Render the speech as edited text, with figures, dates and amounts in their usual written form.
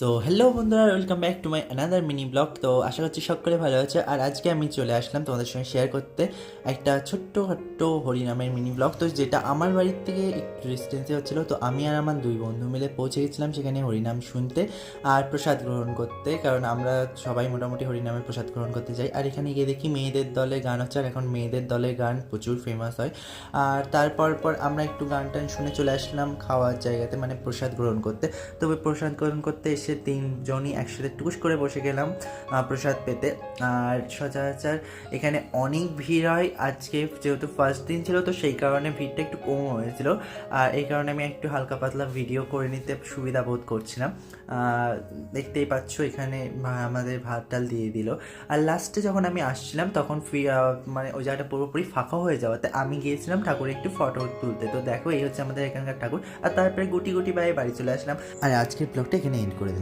So hello বন্ধুরা, welcome back to my another mini blog. তো আশা করছি সকলে ভালো আছে। আর আজকে আমি চলে আসলাম তোমাদের সঙ্গে শেয়ার করতে একটা ছোট্ট হরিনামের মিনি ব্লগ। তো যেটা আমার বাড়ির থেকে একটু ডিস্টেন্সে হচ্ছিলো। তো আমি আর আমার দুই বন্ধু মিলে পৌঁছে গেছিলাম সেখানে হরিনাম শুনতে আর প্রসাদ গ্রহণ করতে, কারণ আমরা সবাই মোটামুটি হরিনামের প্রসাদ গ্রহণ করতে যাই। আর এখানে গিয়ে দেখি মেয়েদের দলে গান হচ্ছে, আর এখন মেয়েদের দলে গান প্রচুর ফেমাস হয়। আর তারপর আমরা একটু গান টান শুনে চলে আসলাম খাওয়ার জায়গাতে, মানে প্রসাদ গ্রহণ করতে। তবে প্রসাদ গ্রহণ করতে এসে তিনজনই একসাথে টুকুস করে বসে গেলাম প্রসাদ পেতে। আর সচরাচর এখানে অনেক ভিড় হয়। আজকে যেহেতু ফার্স্ট দিন ছিল, তো সেই কারণে ভিড়টা একটু কম হয়েছিল। আর এই কারণে আমি একটু হালকা পাতলা ভিডিও করে নিতে সুবিধা বোধ করছিলাম। দেখতেই পাচ্ছ এখানে আমাদের ভাত ডাল দিয়ে দিল। আর লাস্টে যখন আমি আসছিলাম তখন মানে ওই জায়গাটা পুরোপুরি ফাঁকা হয়ে যাওয়াতে আমি গিয়েছিলাম ঠাকুরের একটু ফটো তুলতে। তো দেখো এই হচ্ছে আমাদের এখানকার ঠাকুর। আর তারপরে গুটি গুটি বাড়ি চলে আসলাম। আর আজকের ব্লগটা এখানে এন্ড করে দিলাম।